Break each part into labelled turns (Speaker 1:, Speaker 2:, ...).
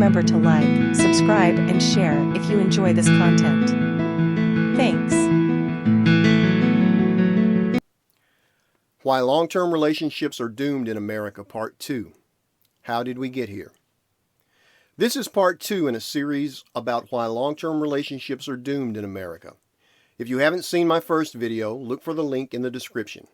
Speaker 1: remember to like, subscribe, and share if you enjoy this content. Thanks.
Speaker 2: Why long-term relationships are doomed in America, Part 2. How did we get here? This is Part 2 in a series about why long-term relationships are doomed in America. If you haven't seen my first video, look for the link in the description.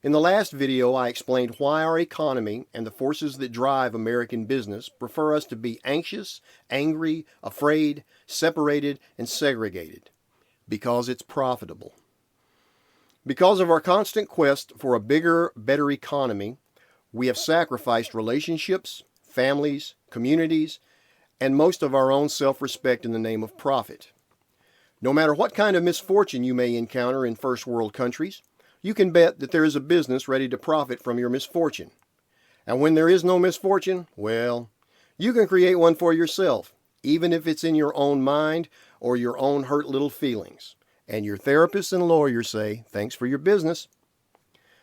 Speaker 2: In the last video, I explained why our economy and the forces that drive American business prefer us to be anxious, angry, afraid, separated, and segregated. Because it's profitable. Because of our constant quest for a bigger, better economy, we have sacrificed relationships, families, communities, and most of our own self-respect in the name of profit. No matter what kind of misfortune you may encounter in first world countries, you can bet that there is a business ready to profit from your misfortune. And when there is no misfortune, well, you can create one for yourself, even if it's in your own mind or your own hurt little feelings. And your therapists and lawyers say, thanks for your business.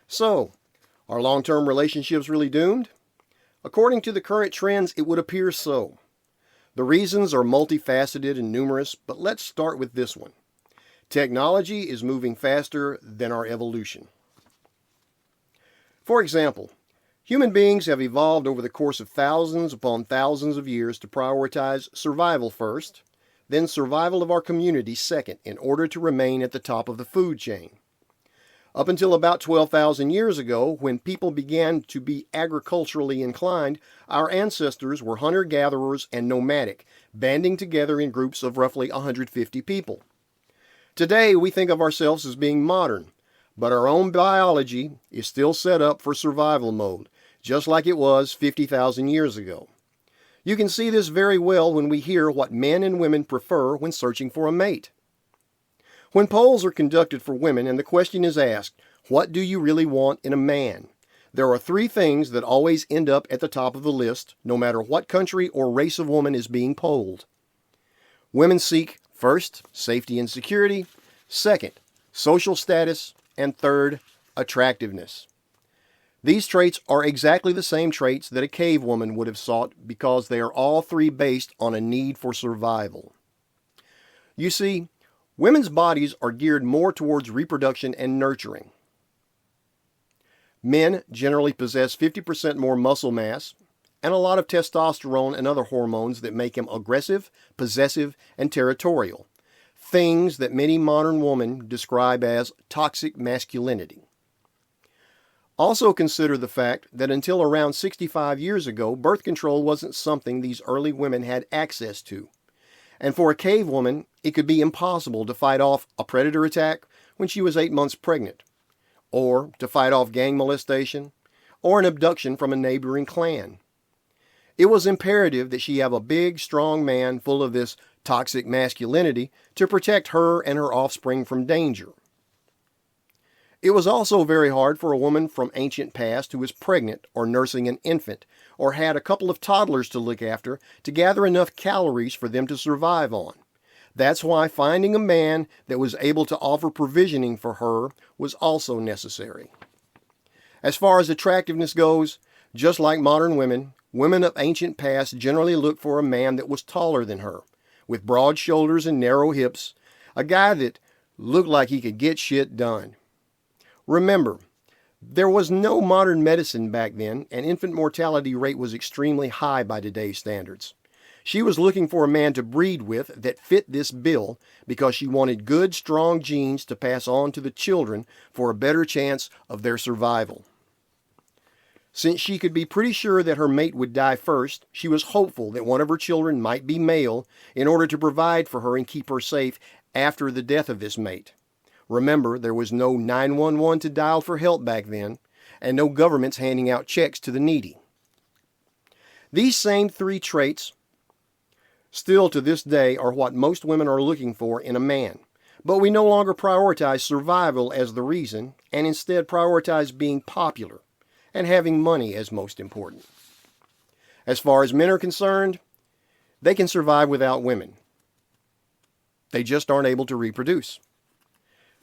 Speaker 2: So, are long-term relationships really doomed? According to the current trends, it would appear so. The reasons are multifaceted and numerous, but let's start with this one. Technology is moving faster than our evolution. For example, human beings have evolved over the course of thousands upon thousands of years to prioritize survival first, then survival of our community second, in order to remain at the top of the food chain. Up until about 12,000 years ago, when people began to be agriculturally inclined, our ancestors were hunter-gatherers and nomadic, banding together in groups of roughly 150 people. Today, we think of ourselves as being modern, but our own biology is still set up for survival mode, just like it was 50,000 years ago. You can see this very well when we hear what men and women prefer when searching for a mate. When polls are conducted for women and the question is asked, what do you really want in a man? There are three things that always end up at the top of the list, no matter what country or race of woman is being polled. Women seek, first, safety and security, second, social status, and third, attractiveness. These traits are exactly the same traits that a cave woman would have sought because they are all three based on a need for survival. You see, women's bodies are geared more towards reproduction and nurturing. Men generally possess 50% more muscle mass and a lot of testosterone and other hormones that make them aggressive, possessive, and territorial. Things that many modern women describe as toxic masculinity. Also consider the fact that until around 65 years ago, birth control wasn't something these early women had access to. And for a cave woman, it could be impossible to fight off a predator attack when she was 8 months pregnant, or to fight off gang molestation, or an abduction from a neighboring clan. It was imperative that she have a big, strong man full of this toxic masculinity to protect her and her offspring from danger. It was also very hard for a woman from ancient past who was pregnant or nursing an infant or had a couple of toddlers to look after to gather enough calories for them to survive on. That's why finding a man that was able to offer provisioning for her was also necessary. As far as attractiveness goes, just like modern women, women of ancient past generally looked for a man that was taller than her, with broad shoulders and narrow hips, a guy that looked like he could get shit done. Remember, there was no modern medicine back then, and infant mortality rate was extremely high by today's standards. She was looking for a man to breed with that fit this bill because she wanted good, strong genes to pass on to the children for a better chance of their survival. Since she could be pretty sure that her mate would die first, she was hopeful that one of her children might be male in order to provide for her and keep her safe after the death of this mate. Remember, there was no 911 to dial for help back then, and no governments handing out checks to the needy. These same three traits, still to this day, are what most women are looking for in a man. But we no longer prioritize survival as the reason, and instead prioritize being popular and having money as most important. As far as men are concerned, they can survive without women. They just aren't able to reproduce.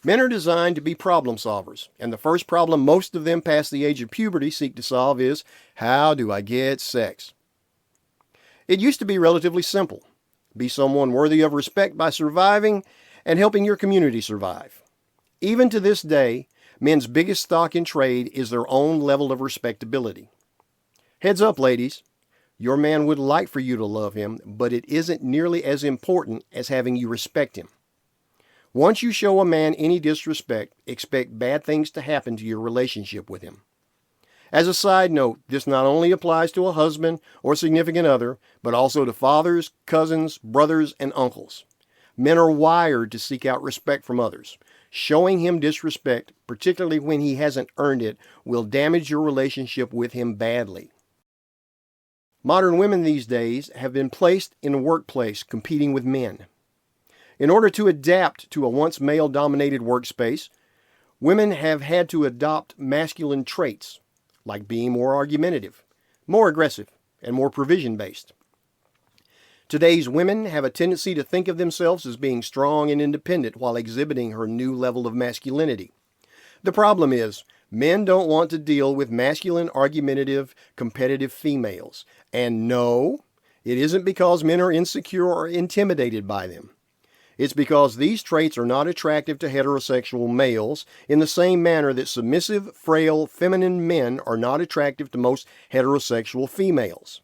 Speaker 2: Men are designed to be problem solvers, and the first problem most of them past the age of puberty seek to solve is, how do I get sex? It used to be relatively simple. Be someone worthy of respect by surviving and helping your community survive. Even to this day, men's biggest stock in trade is their own level of respectability. Heads up, ladies. Your man would like for you to love him, but it isn't nearly as important as having you respect him. Once you show a man any disrespect, expect bad things to happen to your relationship with him. As a side note, this not only applies to a husband or significant other, but also to fathers, cousins, brothers, and uncles. Men are wired to seek out respect from others. Showing him disrespect, particularly when he hasn't earned it, will damage your relationship with him badly. Modern women these days have been placed in a workplace competing with men. In order to adapt to a once male-dominated workspace, women have had to adopt masculine traits, like being more argumentative, more aggressive, and more provision-based. Today's women have a tendency to think of themselves as being strong and independent while exhibiting her new level of masculinity. The problem is, men don't want to deal with masculine, argumentative, competitive females. And no, it isn't because men are insecure or intimidated by them. It's because these traits are not attractive to heterosexual males in the same manner that submissive, frail, feminine men are not attractive to most heterosexual females.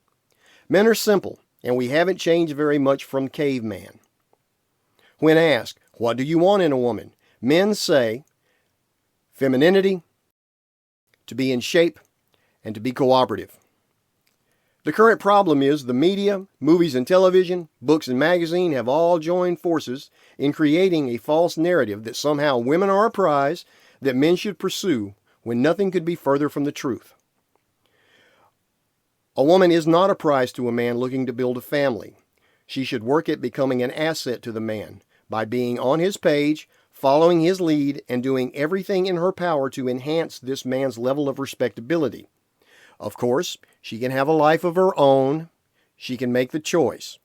Speaker 2: Men are simple, and we haven't changed very much from caveman. When asked, what do you want in a woman? Men say, femininity, to be in shape, and to be cooperative. The current problem is the media, movies and television, books and magazines have all joined forces in creating a false narrative that somehow women are a prize that men should pursue when nothing could be further from the truth. A woman is not a prize to a man looking to build a family. She should work at becoming an asset to the man by being on his page, following his lead, and doing everything in her power to enhance this man's level of respectability. Of course, she can have a life of her own. She can make the choice.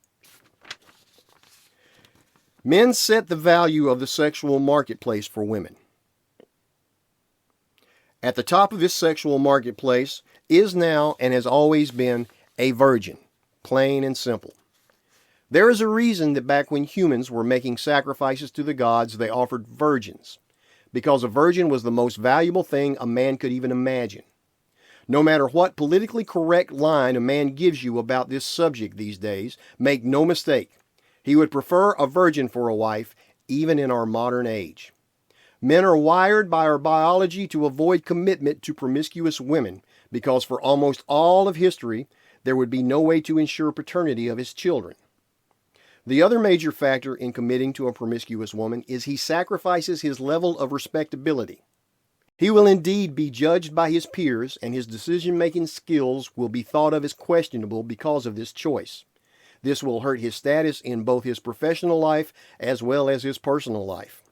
Speaker 2: Men set the value of the sexual marketplace for women. At the top of this sexual marketplace is now and has always been a virgin, plain and simple. There is a reason that back when humans were making sacrifices to the gods, they offered virgins, because a virgin was the most valuable thing a man could even imagine. No matter what politically correct line a man gives you about this subject these days, make no mistake, he would prefer a virgin for a wife, even in our modern age. Men are wired by our biology to avoid commitment to promiscuous women, because for almost all of history, there would be no way to ensure paternity of his children. The other major factor in committing to a promiscuous woman is he sacrifices his level of respectability. He will indeed be judged by his peers, and his decision-making skills will be thought of as questionable because of this choice. This will hurt his status in both his professional life as well as his personal life.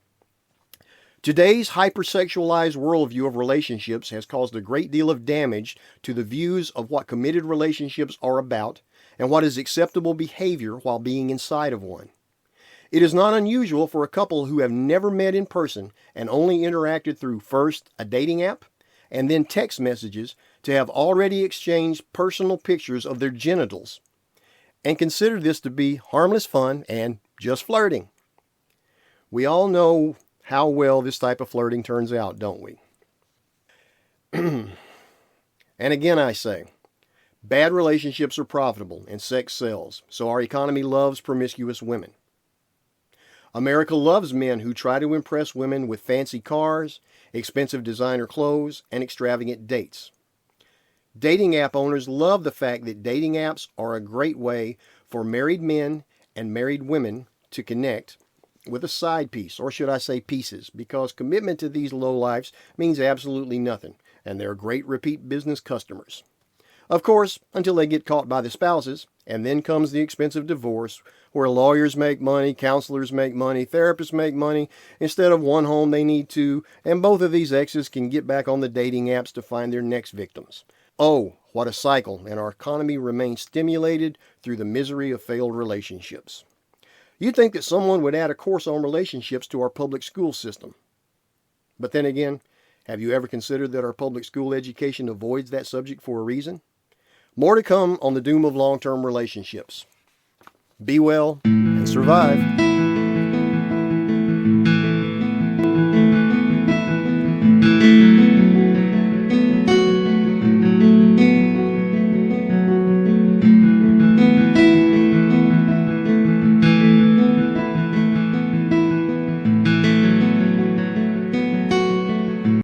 Speaker 2: Today's hypersexualized worldview of relationships has caused a great deal of damage to the views of what committed relationships are about and what is acceptable behavior while being inside of one. It is not unusual for a couple who have never met in person and only interacted through first a dating app and then text messages to have already exchanged personal pictures of their genitals and consider this to be harmless fun and just flirting. We all know how well this type of flirting turns out, don't we? And again I say, bad relationships are profitable and sex sells, so our economy loves promiscuous women. America loves men who try to impress women with fancy cars, expensive designer clothes, and extravagant dates. Dating app owners love the fact that dating apps are a great way for married men and married women to connect with a side piece, or should I say pieces, because commitment to these lowlifes means absolutely nothing, and they're great repeat business customers. Of course, until they get caught by the spouses, and then comes the expensive divorce, where lawyers make money, counselors make money, therapists make money. Instead of one home, they need two, and both of these exes can get back on the dating apps to find their next victims. Oh, what a cycle, and our economy remains stimulated through the misery of failed relationships. You'd think that someone would add a course on relationships to our public school system. But then again, have you ever considered that our public school education avoids that subject for a reason? More to come on the doom of long-term relationships. Be well and survive.